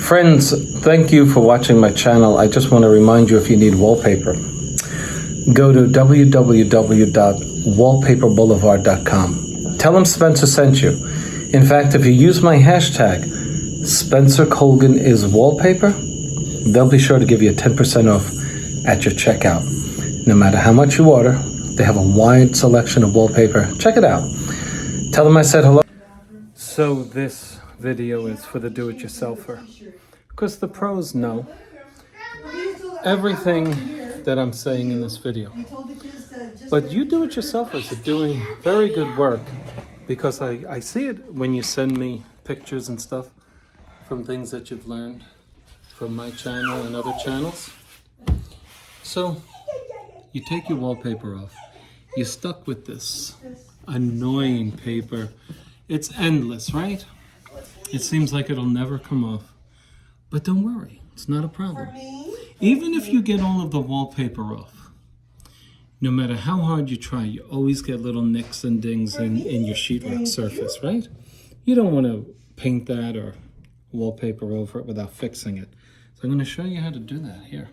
Friends, thank you for watching my channel. I just want to remind you, if you need wallpaper, go to www.wallpaperboulevard.com. Tell them Spencer sent you. In fact, if you use my hashtag, Spencer Colgan is wallpaper, they'll be sure to give you a 10% off at your checkout. No matter how much you order, they have a wide selection of wallpaper. Check it out. Tell them I said hello. So this video is for the do-it-yourselfer, because the pros know everything that I'm saying in this video. But you do-it-yourselfers are doing very good work, because I see it when you send me pictures and stuff from things that you've learned from my channel and other channels. So you take your wallpaper off. You're stuck with this annoying paper. It's endless, right? It seems like it'll never come off. But don't worry, it's not a problem. Even if you get all of the wallpaper off, no matter how hard you try, you always get little nicks and dings in your sheetrock surface, right? You don't want to paint that or wallpaper over it without fixing it. So I'm going to show you how to do that here.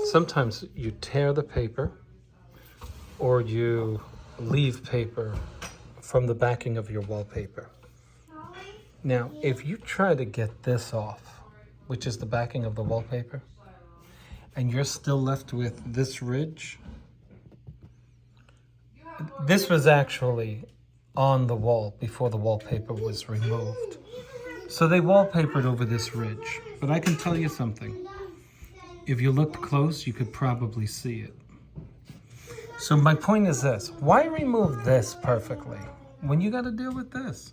Sometimes you tear the paper, or you leave paper from the backing of your wallpaper. Now, if you try to get this off, which is the backing of the wallpaper, and you're still left with this ridge, this was actually on the wall before the wallpaper was removed. So they wallpapered over this ridge. But I can tell you something. If you looked close, you could probably see it. So my point is this: why remove this perfectly when you got to deal with this?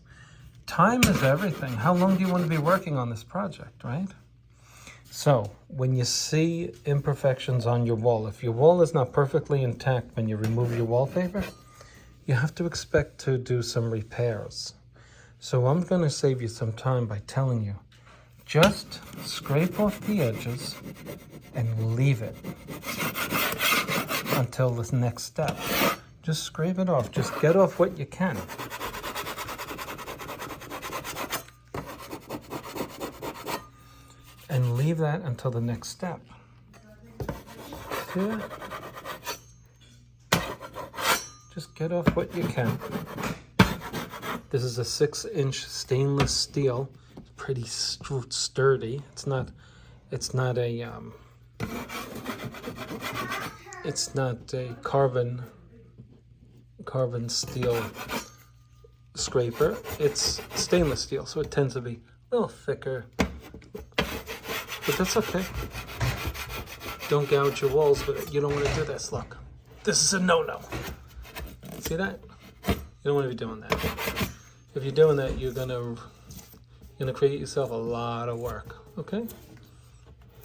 Time is everything. How long do you want to be working on this project, right? So when you see imperfections on your wall, if your wall is not perfectly intact when you remove your wallpaper, you have to expect to do some repairs. So I'm going to save you some time by telling you, just scrape off the edges and leave it until this next step. Just scrape it off. Just get off what you can. And leave that until the next step. See that? Just get off what you can. This is a 6-inch stainless steel. It's pretty sturdy. It's not a carbon steel scraper. It's stainless steel, so it tends to be a little thicker. But that's okay. Don't gouge your walls with it. You don't want to do this. Look, this is a no-no. See that? You don't want to be doing that. If you're doing that, you're gonna create yourself a lot of work. Okay?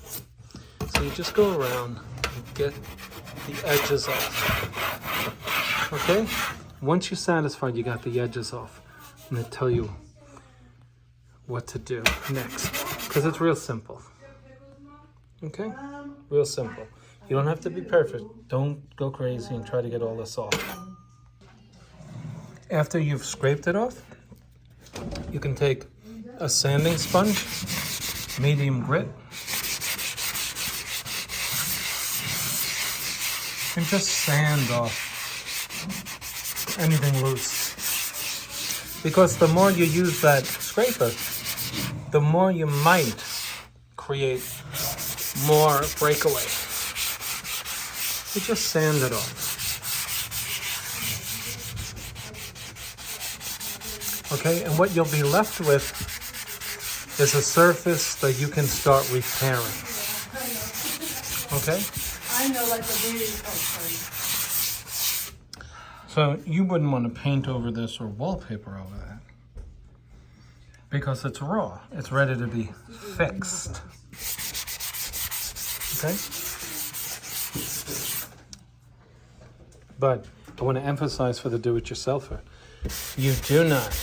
So you just go around and get the edges off. Okay? Once you're satisfied you got the edges off, I'm going to tell you what to do next, because it's real simple. Okay? Real simple. You don't have to be perfect. Don't go crazy and try to get all this off. After you've scraped it off, you can take a sanding sponge, medium grit, and just sand off anything loose. Because the more you use that scraper, the more you might create more breakaway. You just sand it off. Okay, and what you'll be left with is a surface that you can start repairing. Okay? I know, like a really, So you wouldn't want to paint over this or wallpaper over that, because it's raw. It's ready to be fixed. Okay? But I want to emphasize for the do-it-yourselfer, you do not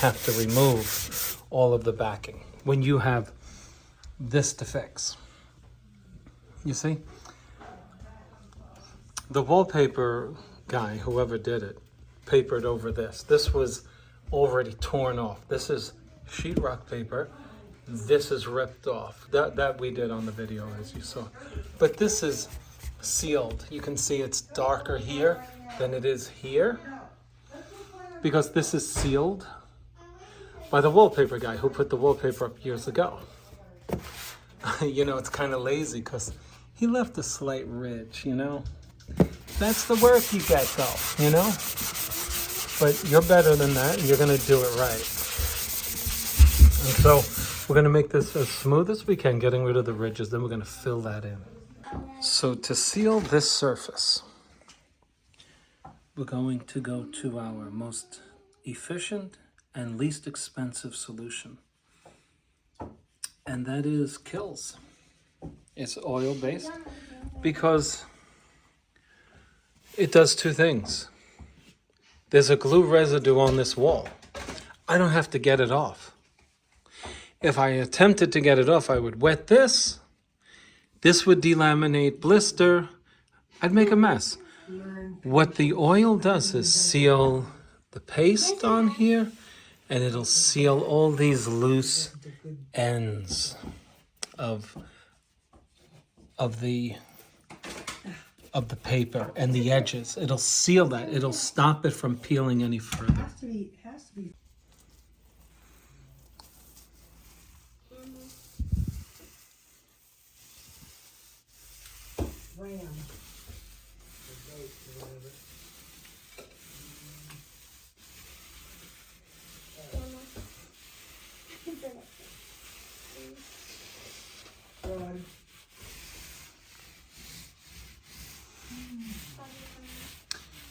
have to remove all of the backing when you have this to fix. You see? The wallpaper guy, whoever did it, papered over this. This was already torn off. This is sheetrock paper. This is ripped off. That we did on the video, as you saw. But this is sealed. You can see it's darker here than it is here, because this is sealed by the wallpaper guy who put the wallpaper up years ago. You know, it's kind of lazy because he left a slight ridge, you know. That's the work you get though, you know. But you're better than that, and you're going to do it right. And so we're going to make this as smooth as we can, getting rid of the ridges. Then we're going to fill that in. So to seal this surface, we're going to go to our most efficient and least expensive solution. And that is Kills. It's oil-based because it does two things. There's a glue residue on this wall. I don't have to get it off. If I attempted to get it off, I would wet this. This would delaminate, blister. I'd make a mess. What the oil does is seal the paste on here, and it'll seal all these loose ends of the paper and the edges. It'll seal that. It'll stop it from peeling any further. It has to be. Ram.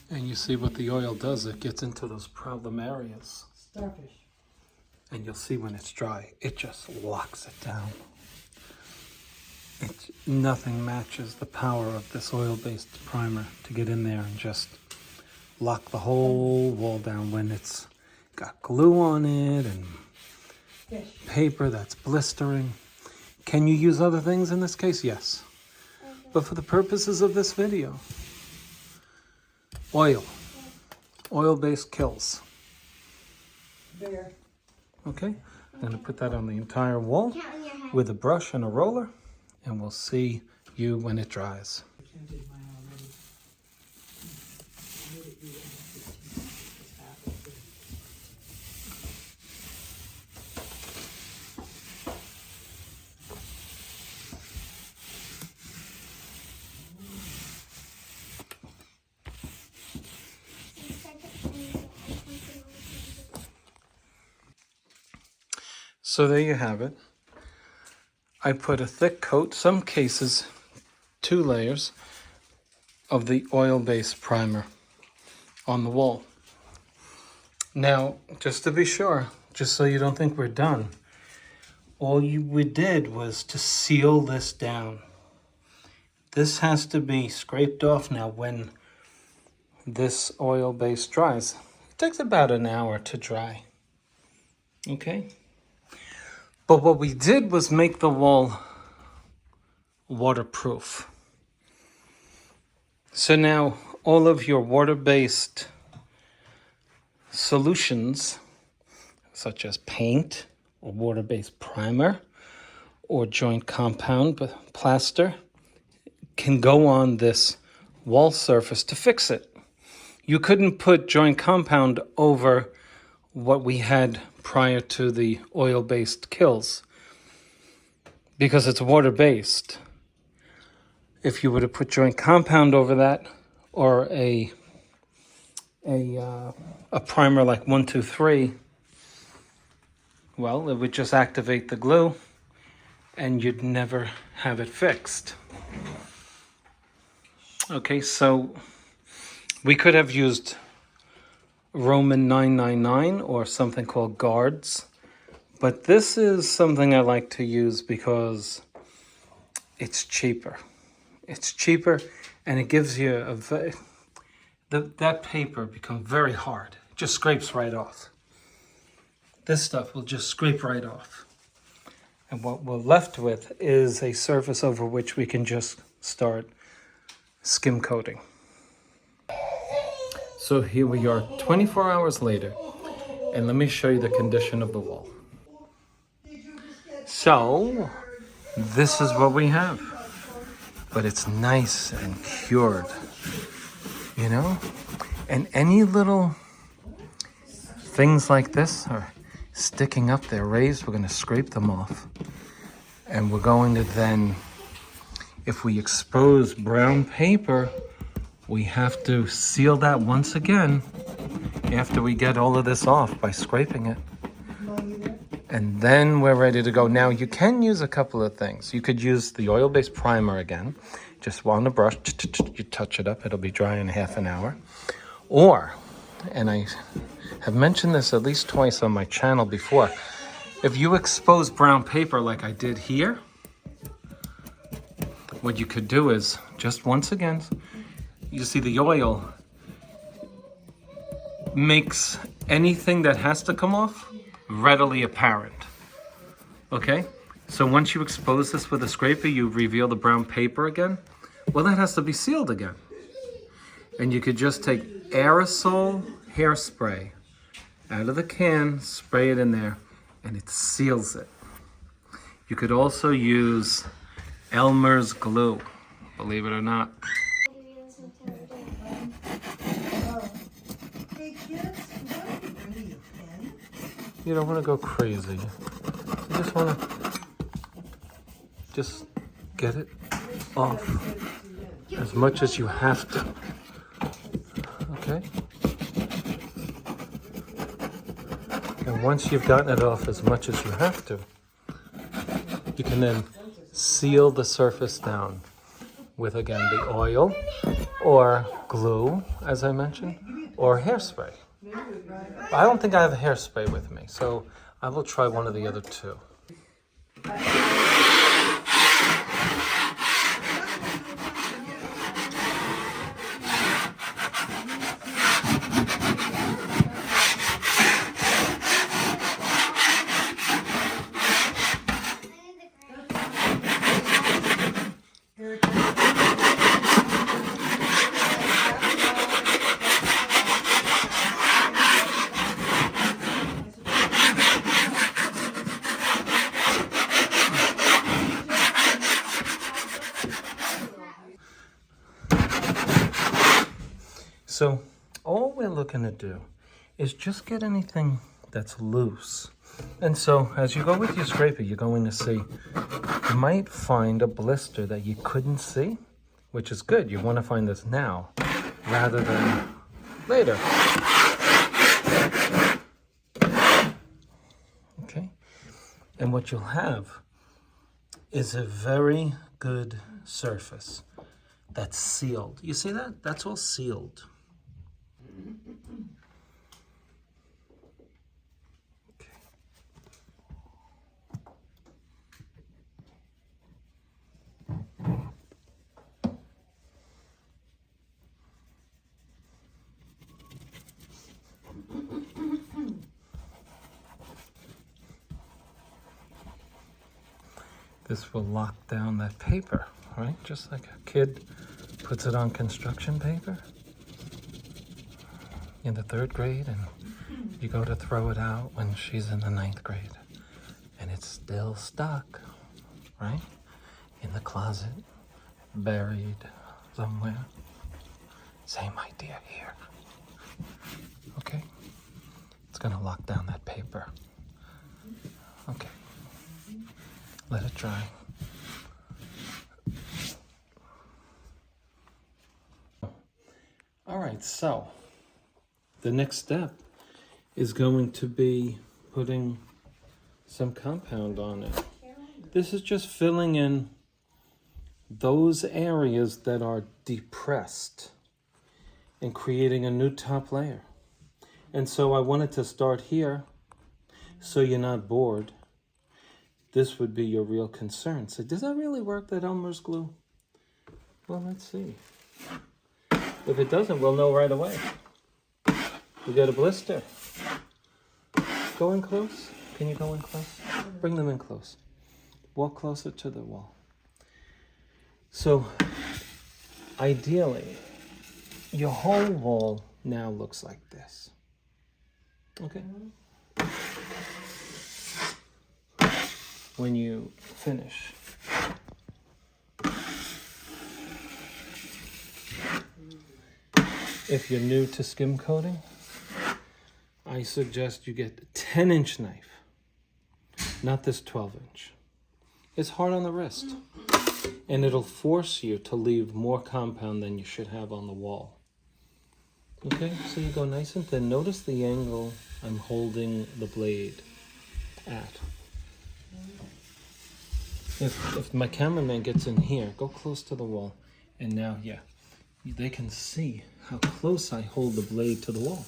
And you see what the oil does, it gets into those problem areas. Starfish. And you'll see when it's dry, it just locks it down. Nothing matches the power of this oil-based primer to get in there and just lock the whole wall down when it's got glue on it and paper that's blistering. Can you use other things in this case? Yes. But for the purposes of this video, oil-based Kills. There. Okay, I'm going to put that on the entire wall with a brush and a roller, and we'll see you when it dries. So there you have it. I put a thick coat, some cases 2 layers, of the oil-based primer on the wall. Now, just to be sure, just so you don't think we're done, we did was to seal this down. This has to be scraped off now when this oil base dries. It takes about an hour to dry. Okay? But what we did was make the wall waterproof. So now all of your water-based solutions, such as paint or water-based primer or joint compound plaster, can go on this wall surface to fix it. You couldn't put joint compound over what we had prior to the oil-based Kills because it's water-based. If you were to put joint compound over that, or a primer like 123, well, it would just activate the glue and you'd never have it fixed. Okay, so we could have used Roman 999 or something called guards, but this is something I like to use because it's cheaper. It's cheaper, and it gives you that paper becomes very hard. It just scrapes right off. This stuff will just scrape right off. And what we're left with is a surface over which we can just start skim coating. So here we are 24 hours later, And let me show you the condition of the wall. So, this is what we have. But it's nice and cured, you know? And any little things like this are sticking up there, raised, we're gonna scrape them off. And we're going to then, if we expose brown paper, we have to seal that once again after we get all of this off by scraping it. And then we're ready to go. Now you can use a couple of things. You could use the oil-based primer again. Just on the brush, you touch it up. It'll be dry in half an hour. Or, and I have mentioned this at least twice on my channel before, if you expose brown paper like I did here, what you could do is, just once again, you see the oil makes anything that has to come off readily apparent. Okay? So once you expose this with a scraper, you reveal the brown paper again. Well, that has to be sealed again. And you could just take aerosol hairspray out of the can, spray it in there, and it seals it. You could also use Elmer's glue, believe it or not. You don't want to go crazy. You just want to just get it off as much as you have to. Okay? And once you've gotten it off as much as you have to, you can then seal the surface down with, again, the oil or glue, as I mentioned, or hairspray. I don't think I have hairspray with me, so I will try one of the other two. So all we're looking to do is just get anything that's loose. And so as you go with your scraper, you're going to see, you might find a blister that you couldn't see, which is good. You want to find this now rather than later. Okay. And what you'll have is a very good surface that's sealed. You see that? That's all sealed. This will lock down that paper, right? Just like a kid puts it on construction paper in the 3rd grade, and you go to throw it out when she's in the 9th grade, and it's still stuck, right? In the closet, buried somewhere. Same idea here. Okay? It's gonna lock down that paper. Okay. Let it dry. All right, so the next step is going to be putting some compound on it. This is just filling in those areas that are depressed and creating a new top layer. And so I wanted to start here so you're not bored. This would be your real concern. So does that really work, that Elmer's glue? Well, let's see. If it doesn't, we'll know right away. We got a blister. Go in close. Can you go in close? Bring them in close. Walk closer to the wall. So, ideally, your whole wall now looks like this. Okay? when you finish. If you're new to skim coating, I suggest you get a 10-inch knife, not this 12-inch. It's hard on the wrist, and it'll force you to leave more compound than you should have on the wall. Okay, so you go nice and thin. Notice the angle I'm holding the blade at. If my cameraman gets in here, go close to the wall. And now, yeah, they can see how close I hold the blade to the wall.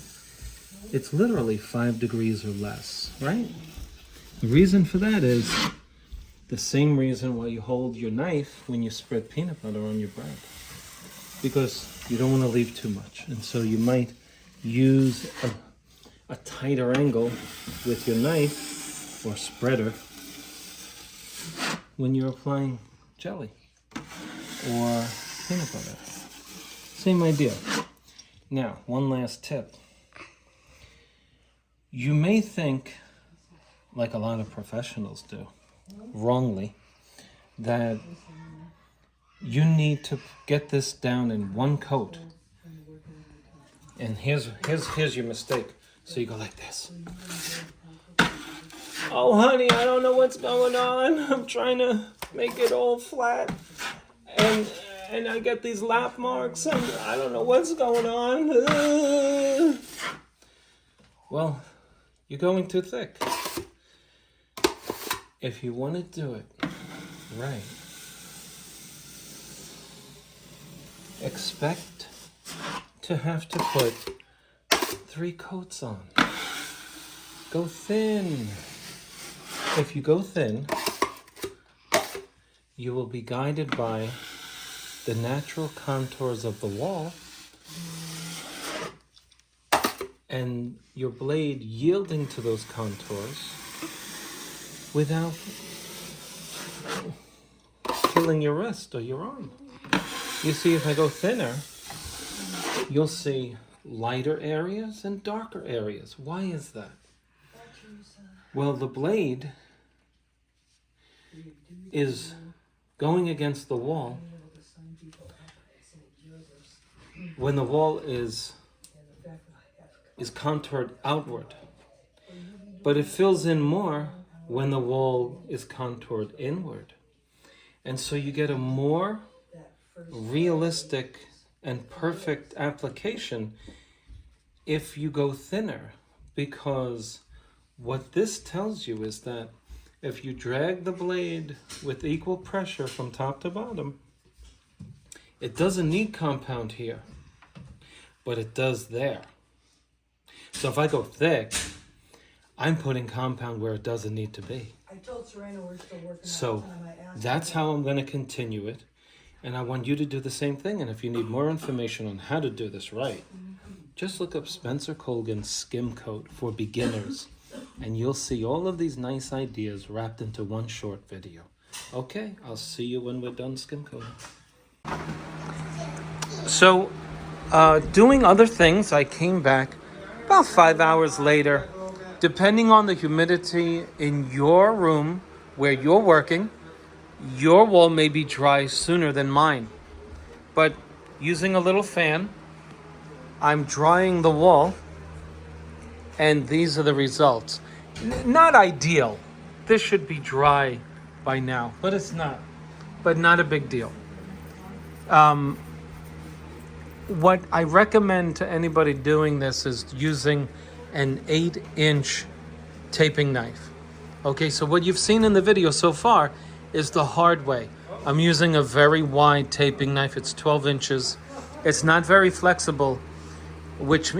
It's literally 5 degrees or less, right? The reason for that is the same reason why you hold your knife when you spread peanut butter on your bread. Because you don't want to leave too much. And so you might use a tighter angle with your knife or spreader when you're applying jelly or peanut butter. Same idea. Now, one last tip. You may think, like a lot of professionals do, wrongly, that you need to get this down in one coat. And here's your mistake. So you go like this. Oh, honey, I don't know what's going on. I'm trying to make it all flat. And I get these lap marks, and I don't know what's going on. Well, you're going too thick. If you want to do it right, expect to have to put 3 coats on. Go thin. If you go thin, you will be guided by the natural contours of the wall and your blade yielding to those contours without killing your wrist or your arm. You see, if I go thinner, you'll see lighter areas and darker areas. Why is that? Well, the blade is going against the wall when the wall is contoured outward. But it fills in more when the wall is contoured inward. And so you get a more realistic and perfect application if you go thinner, because what this tells you is that if you drag the blade with equal pressure from top to bottom, it doesn't need compound here, but it does there. So if I go thick, I'm putting compound where it doesn't need to be. I told Serena we're still working So on time. I asked that's her. how I'm going to continue it. And I want you to do the same thing. And if you need more information on how to do this right, just look up Spencer Colgan's Skim Coat for beginners. And you'll see all of these nice ideas wrapped into one short video. Okay, I'll see you when we're done skim coating. So, doing other things, I came back about 5 hours later. Depending on the humidity in your room where you're working, your wall may be dry sooner than mine. But using a little fan, I'm drying the wall, and these are the results. Not ideal. This should be dry by now, but it's not. But not a big deal. What I recommend to anybody doing this is using an 8-inch taping knife. Okay, so what you've seen in the video so far is the hard way. I'm using a very wide taping knife. It's 12 inches. It's not very flexible, which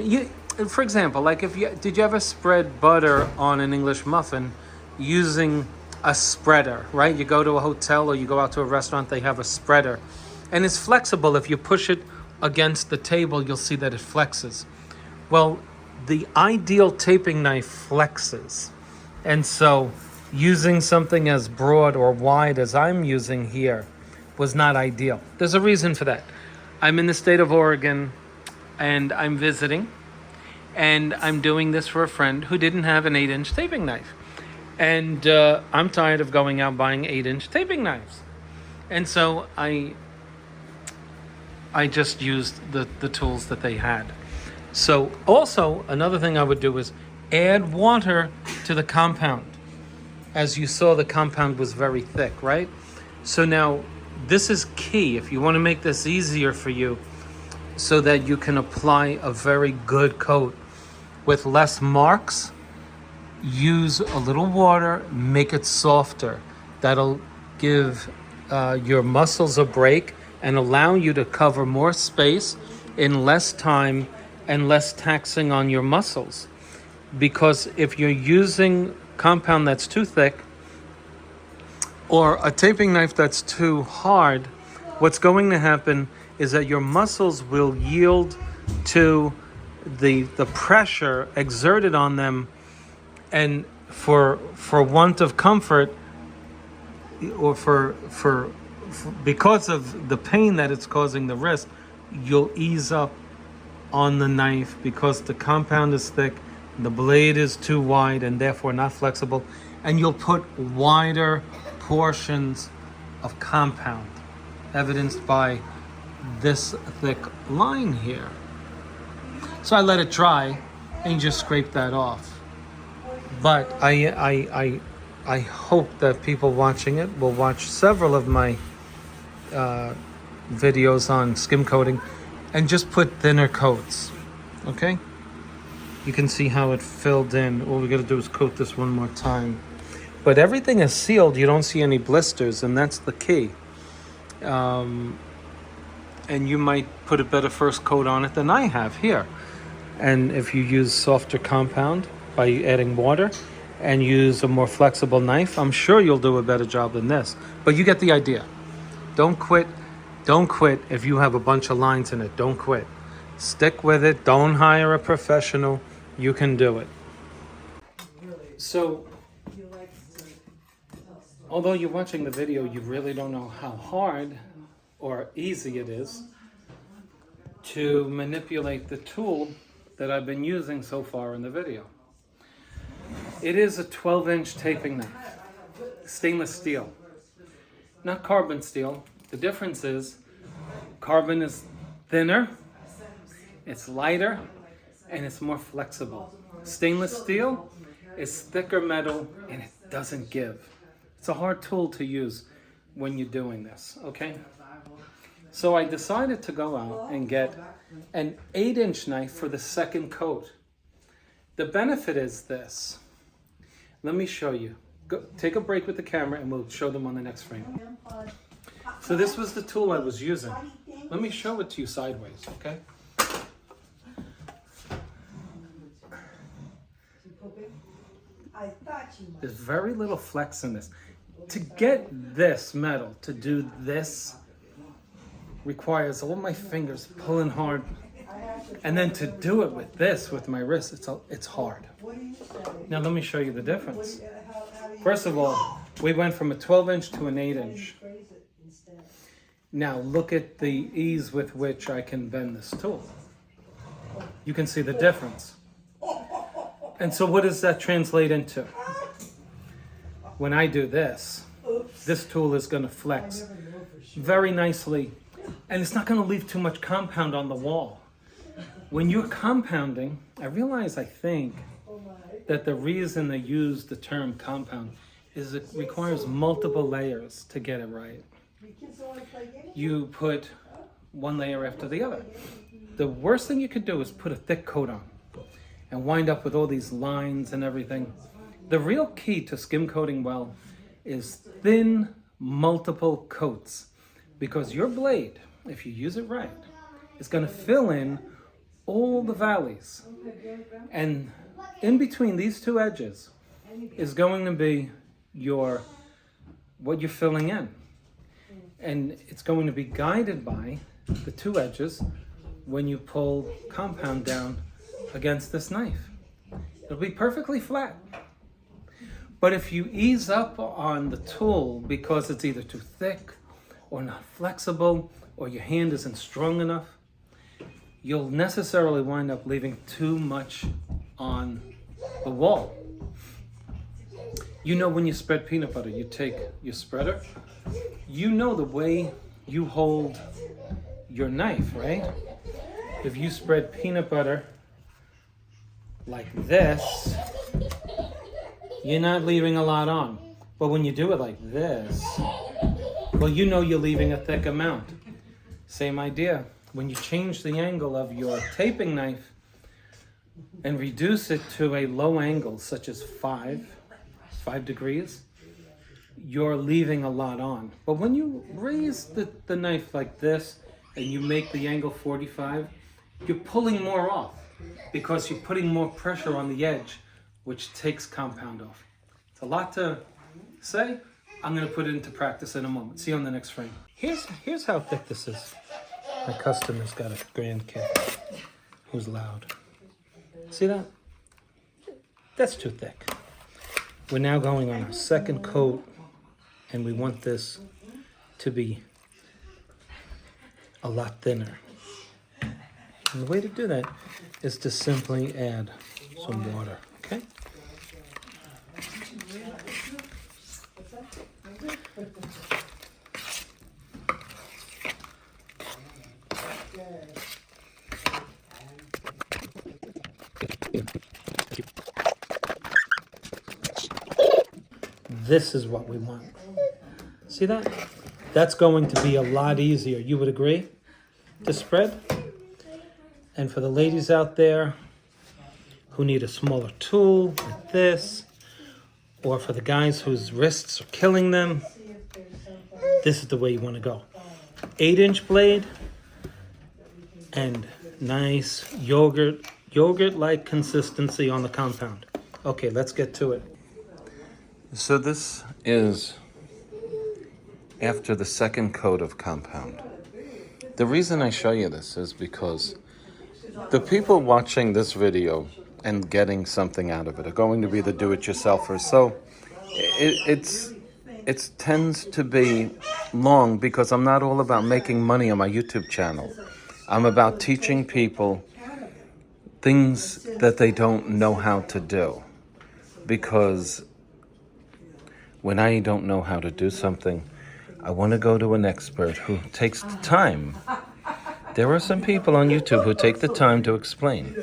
for example, like did you ever spread butter on an English muffin using a spreader, right? You go to a hotel or you go out to a restaurant, they have a spreader. And it's flexible. If you push it against the table, you'll see that it flexes. Well, the ideal taping knife flexes. And so using something as broad or wide as I'm using here was not ideal. There's a reason for that. I'm in the state of Oregon and I'm visiting. And I'm doing this for a friend who didn't have an 8-inch taping knife. And I'm tired of going out buying 8-inch taping knives. And so I just used the tools that they had. So also, another thing I would do is add water to the compound. As you saw, the compound was very thick, right? So now, this is key if you want to make this easier for you so that you can apply a very good coat with less marks. Use a little water, make it softer. That'll give your muscles a break and allow you to cover more space in less time and less taxing on your muscles. Because if you're using compound that's too thick or a taping knife that's too hard, what's going to happen is that your muscles will yield to the pressure exerted on them, and for want of comfort, or for because of the pain that it's causing the wrist, you'll ease up on the knife because the compound is thick, the blade is too wide and therefore not flexible, and you'll put wider portions of compound, evidenced by this thick line here. So I let it dry and just scrape that off. But I hope that people watching it will watch several of my videos on skim coating and just put thinner coats, okay? You can see how it filled in. All we gotta do is coat this one more time. But everything is sealed, you don't see any blisters, and that's the key. And you might put a better first coat on it than I have here. And if you use softer compound by adding water and use a more flexible knife, I'm sure you'll do a better job than this. But you get the idea. Don't quit. Don't quit if you have a bunch of lines in it. Don't quit. Stick with it. Don't hire a professional. You can do it. So, although you're watching the video, you really don't know how hard or easy it is to manipulate the tool that I've been using so far in the video. It is a 12-inch taping knife, stainless steel, not carbon steel. The difference is carbon is thinner, it's lighter, and it's more flexible. Stainless steel is thicker metal and it doesn't give. It's a hard tool to use when you're doing this, okay? So I decided to go out and get an 8-inch knife for the second coat. The benefit is this. Let me show you. Go, take a break with the camera and we'll show them on the next frame. So this was the tool I was using. Let me show it to you sideways, okay? There's very little flex in this. To get this metal to do this requires all my fingers pulling hard, and then to do it with this, with my wrist, it's hard. Now let me show you the difference. First of all, we went from a 12-inch to an 8-inch. Now look at the ease with which I can bend this tool. You can see the difference. And so what does that translate into? When I do this, this tool is going to flex very nicely, and it's not going to leave too much compound on the wall. When you're compounding, I think that the reason they use the term compound is it requires multiple layers to get it right. You put one layer after the other. The worst thing you could do is put a thick coat on and wind up with all these lines and everything. The real key to skim coating well is thin, multiple coats, because your blade, if you use it right, is going to fill in all the valleys. And in between these two edges is going to be what you're filling in. And it's going to be guided by the two edges when you pull compound down against this knife. It'll be perfectly flat. But if you ease up on the tool because it's either too thick or not flexible or your hand isn't strong enough, you'll necessarily wind up leaving too much on the wall. You know, when you spread peanut butter, you take your spreader, you know the way you hold your knife, right? If you spread peanut butter like this, you're not leaving a lot on. But when you do it like this, well, you know you're leaving a thick amount. Same idea. When you change the angle of your taping knife and reduce it to a low angle, such as 5 degrees, you're leaving a lot on. But when you raise the knife like this and you make the angle 45, you're pulling more off because you're putting more pressure on the edge, which takes compound off. It's a lot to say. I'm going to put it into practice in a moment. See you on the next frame. Here's how thick this is. My customer's got a grandkid who's loud. See that? That's too thick. We're now going on our second coat, and we want this to be a lot thinner. And the way to do that is to simply add some water, okay? This is what we want. See that? That's going to be a lot easier. You would agree? To spread? And for the ladies out there who need a smaller tool like this, or for the guys whose wrists are killing them, this is the way you want to go. 8-inch blade and nice yogurt-like consistency on the compound. Okay, let's get to it. So this is after the second coat of compound. The reason I show you this is because the people watching this video and getting something out of it are going to be the do-it-yourselfers. So it tends to be long because I'm not all about making money on my YouTube channel. I'm about teaching people things that they don't know how to do. Because when I don't know how to do something, I want to go to an expert who takes the time. There are some people on YouTube who take the time to explain.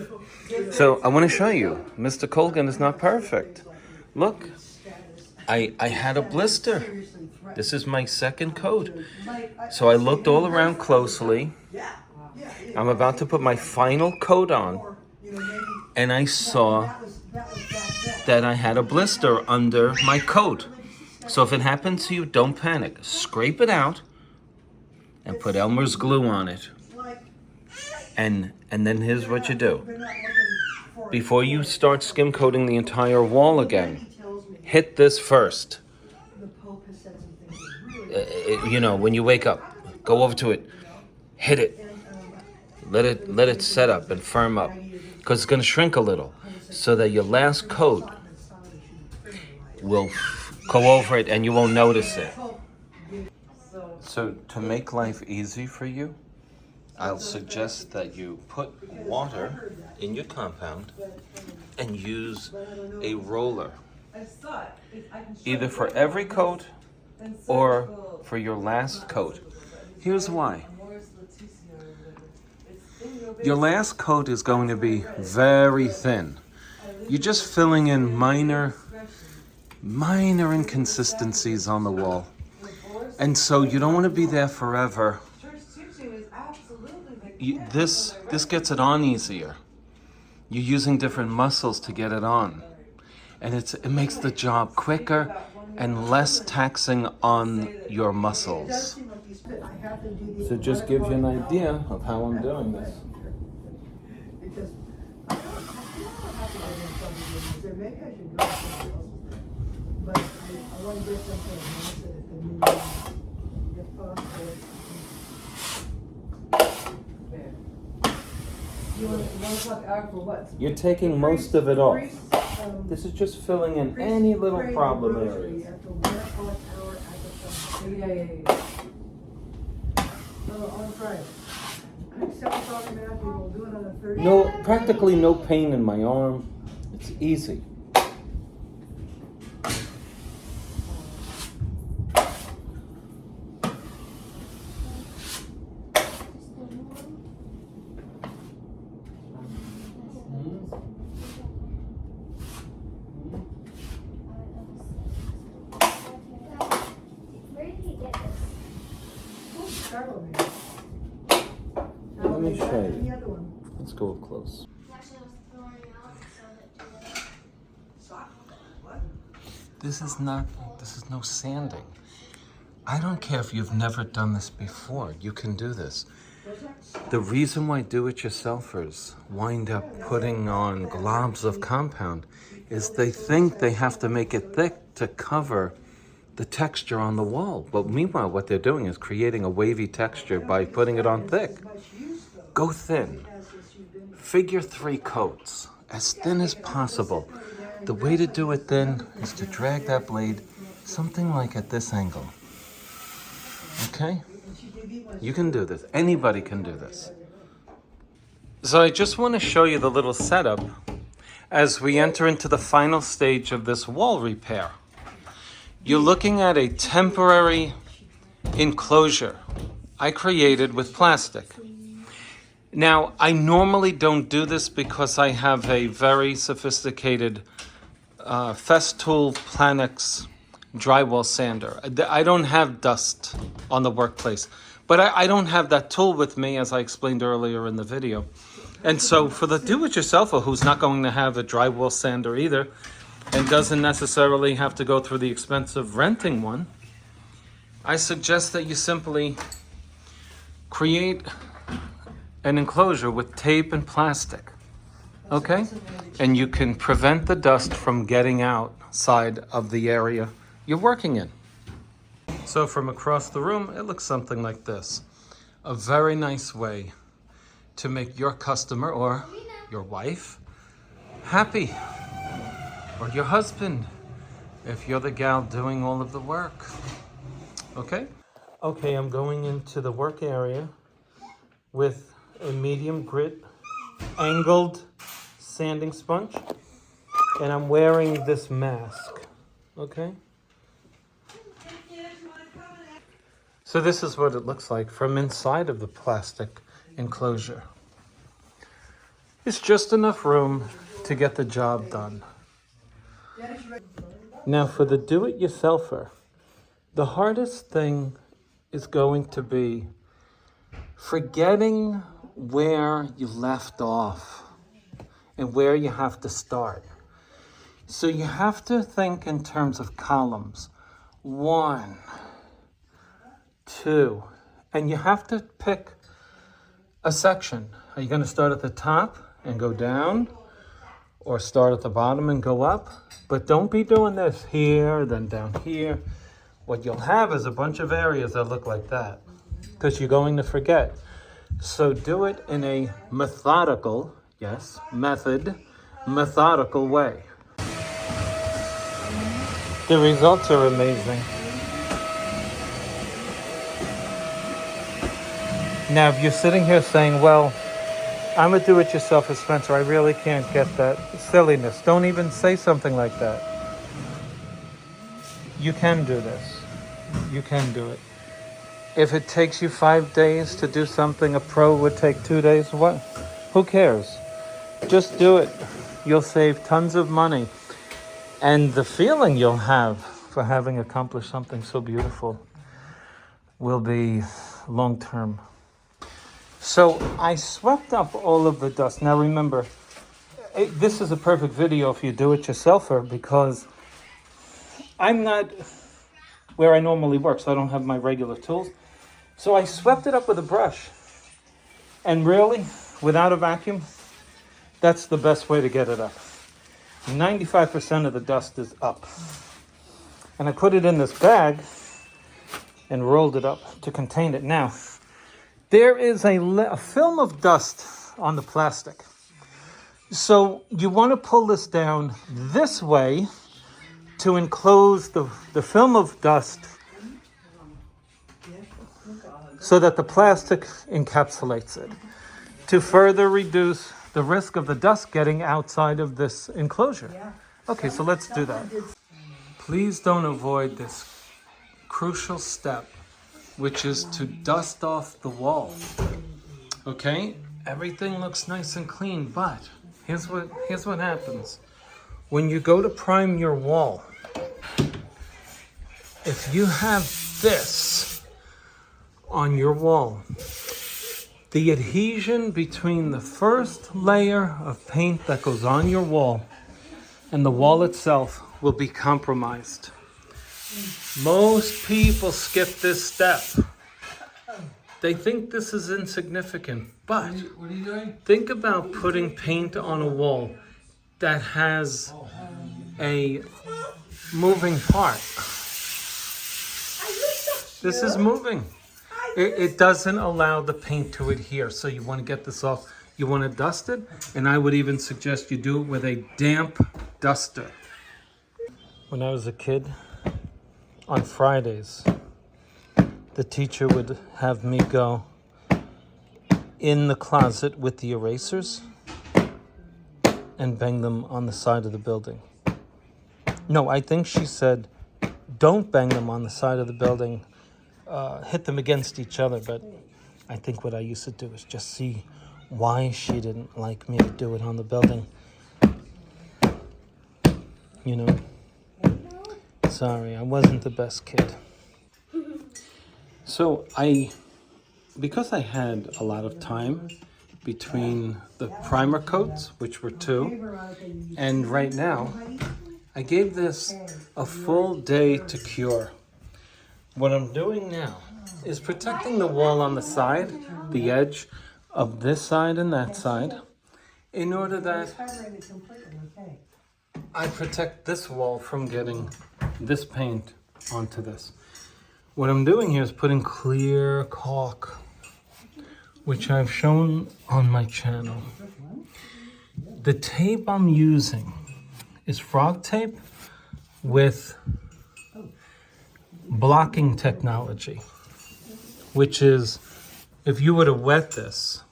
So I want to show you, Mr. Colgan is not perfect. Look, I had a blister. This is my second coat. So I looked all around closely. I'm about to put my final coat on, and I saw that I had a blister under my coat. So if it happens to you, don't panic. Scrape it out and put Elmer's glue on it. And then here's what you do. Before you start skim coating the entire wall again, hit this first. You know, when you wake up, go over to it, hit it. Let it set up and firm up, because it's going to shrink a little, so that your last coat will go over it and you won't notice it. So to make life easy for you, I'll suggest that you put water in your compound and use a roller, either for every coat or for your last coat. Here's why. Your last coat is going to be very thin. You're just filling in minor inconsistencies on the wall. And so you don't want to be there forever. This gets it on easier. You're using different muscles to get it on. And it makes the job quicker and less taxing on your muscles. So just gives you an idea of how I'm doing this. You're taking most of it off. This is just filling in any little problem areas. On Friday. talking about people doing on a 30. No, practically no pain in my arm. It's easy. Let me show you. Let's go up close. This is no sanding. I don't care if you've never done this before. You can do this. The reason why do-it-yourselfers wind up putting on globs of compound is they think they have to make it thick to cover the texture on the wall. But meanwhile, what they're doing is creating a wavy texture by putting it on thick. Go thin. Figure 3 coats, as thin as possible. The way to do it then is to drag that blade something like at this angle. Okay? You can do this. Anybody can do this. So I just want to show you the little setup as we enter into the final stage of this wall repair. You're looking at a temporary enclosure I created with plastic. Now, I normally don't do this because I have a very sophisticated Festool Planix drywall sander. I don't have dust on the workplace, but I don't have that tool with me, as I explained earlier in the video. And so for the do-it-yourselfer who's not going to have a drywall sander either, and doesn't necessarily have to go through the expense of renting one, I suggest that you simply create an enclosure with tape and plastic, okay? And you can prevent the dust from getting outside of the area you're working in. So from across the room, it looks something like this. A very nice way to make your customer or your wife happy, or your husband, if you're the gal doing all of the work. Okay? Okay, I'm going into the work area with a medium grit angled sanding sponge, and I'm wearing this mask. Okay? So this is what it looks like from inside of the plastic enclosure. It's just enough room to get the job done. Now for the do-it-yourselfer, the hardest thing is going to be forgetting where you left off and where you have to start. So you have to think in terms of columns. 1, 2, and you have to pick a section. Are you going to start at the top and go down, or start at the bottom and go up? But don't be doing this here, then down here. What you'll have is a bunch of areas that look like that, because you're going to forget. So do it in a methodical, yes, methodical way. The results are amazing. Now, if you're sitting here saying, well, I'm a do-it-yourselfer, Spencer, I really can't get that silliness. Don't even say something like that. You can do this. You can do it. If it takes you 5 days to do something a pro would take 2 days, what? Who cares? Just do it. You'll save tons of money. And the feeling you'll have for having accomplished something so beautiful will be long-term. So I swept up all of the dust. Now remember, this is a perfect video if you do it yourselfer, because I'm not where I normally work, so I don't have my regular tools. So I swept it up with a brush. And really, without a vacuum, that's the best way to get it up. 95% of the dust is up. And I put it in this bag and rolled it up to contain it. Now, there is a film of dust on the plastic. So you want to pull this down this way to enclose the film of dust so that the plastic encapsulates it. to further reduce the risk of the dust getting outside of this enclosure. Yeah. Okay, so let's do that. Please don't avoid this crucial step, which is to dust off the wall. Okay? Everything looks nice and clean, but here's what happens. When you go to prime your wall, if you have this on your wall, the adhesion between the first layer of paint that goes on your wall and the wall itself will be compromised. Most people skip this step. They think this is insignificant, but What are you doing? think about putting paint on a wall that has a moving part. This is moving. It doesn't allow the paint to adhere, so you want to get this off. You want to dust it, and I would even suggest you do it with a damp duster. When I was a kid, on Fridays, the teacher would have me go in the closet with the erasers and bang them on the side of the building. No, I think she said, don't bang them on the side of the building, hit them against each other. But I think what I used to do is just see why she didn't like me to do it on the building. You know, sorry, I wasn't the best kid. So because I had a lot of time between the primer coats, which were 2, and right now, I gave this a full day to cure. What I'm doing now is protecting the wall on the side, the edge of this side and that side, in order that I protect this wall from getting this paint onto this. What I'm doing here is putting clear caulk, which I've shown on my channel. The tape I'm using is frog tape with blocking technology, which is, if you were to wet this,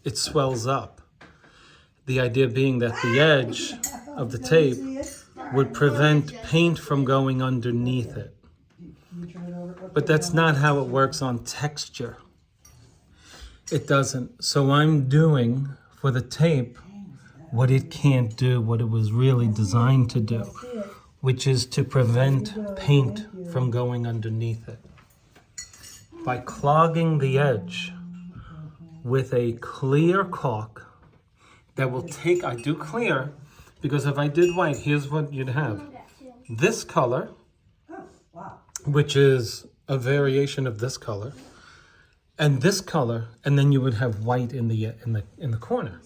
it swells up. The idea being that the edge of the tape would prevent paint from going underneath it. But that's not how it works on texture. It doesn't. So I'm doing for the tape what it can't do, what it was really designed to do, which is to prevent paint from going underneath it. By clogging the edge with a clear caulk that will take, I do clear, because if I did white, here's what you'd have. This color, which is a variation of this color, and this color, and then you would have white in the corner.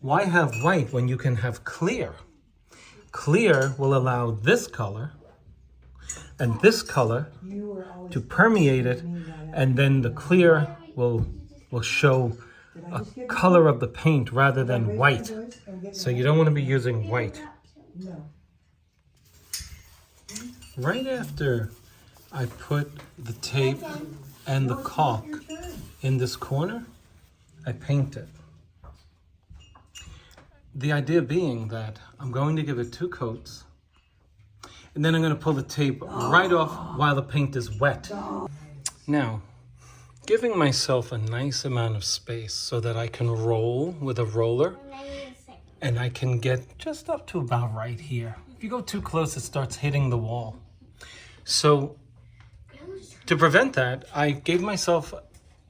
Why have white when you can have clear? Clear will allow this color and this color to permeate it, and then the clear will show a color of the paint rather than white. So you don't want to be using white. Right after I put the tape and the caulk in this corner, I paint it. The idea being that I'm going to give it 2 coats, and then I'm going to pull the tape right off while the paint is wet. Now, giving myself a nice amount of space so that I can roll with a roller, and I can get just up to about right here. If you go too close, it starts hitting the wall. So to prevent that, I gave myself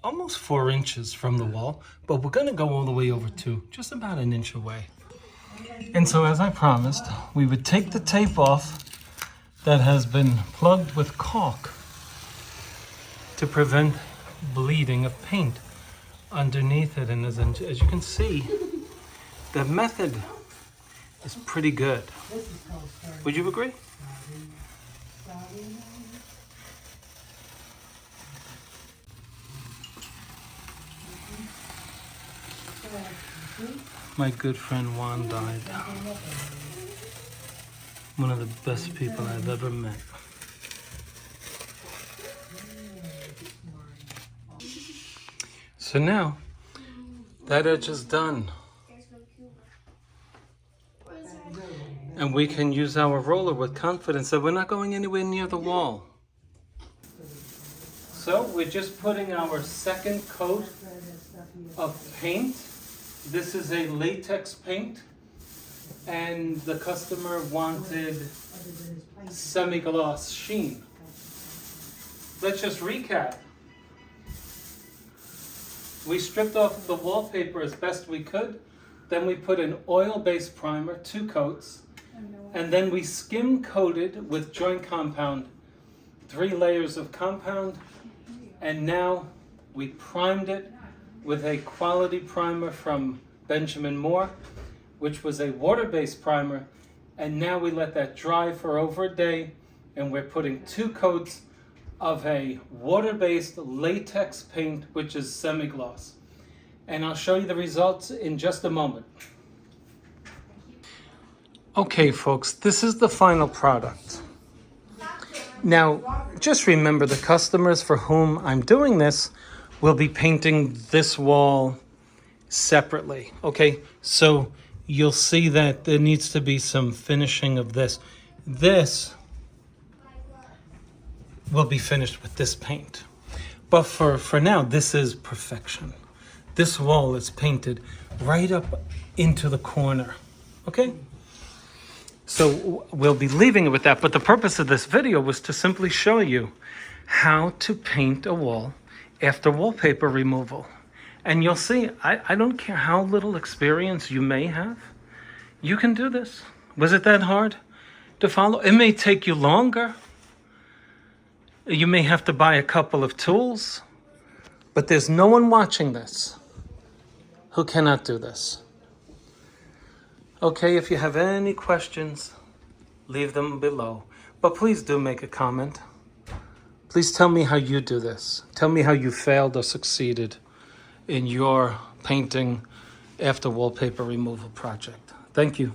almost 4 inches from the wall, but we're gonna go all the way over 2, just about an inch away. And so as I promised, we would take the tape off that has been plugged with caulk to prevent bleeding of paint underneath it. And as you can see, the method is pretty good. Would you agree? My good friend Juan died. One of the best people I've ever met. So now, That edge is done. And we can use our roller with confidence that we're not going anywhere near the wall. So we're just putting our second coat of paint. This is a latex paint, and the customer wanted semi-gloss sheen. Let's just recap. We stripped off the wallpaper as best we could. Then we put an oil-based primer, 2 coats, and then we skim coated with joint compound, 3 layers of compound, and now we primed it with a quality primer from Benjamin Moore, which was a water-based primer, and now we let that dry for over a day, and we're putting 2 coats of a water-based latex paint, which is semi-gloss. And I'll show you the results in just a moment. Okay, folks, this is the final product. Now, just remember the customers for whom I'm doing this will be painting this wall separately, okay? So you'll see that there needs to be some finishing of this. This will be finished with this paint. But for now, this is perfection. This wall is painted right up into the corner, okay? So we'll be leaving it with that, but the purpose of this video was to simply show you how to paint a wall after wallpaper removal. And you'll see, I don't care how little experience you may have, you can do this. Was it that hard to follow? It may take you longer. You may have to buy a couple of tools, but there's no one watching this who cannot do this. Okay, if you have any questions, leave them below. But please do make a comment. Please tell me how you do this. Tell me how you failed or succeeded in your painting after wallpaper removal project. Thank you.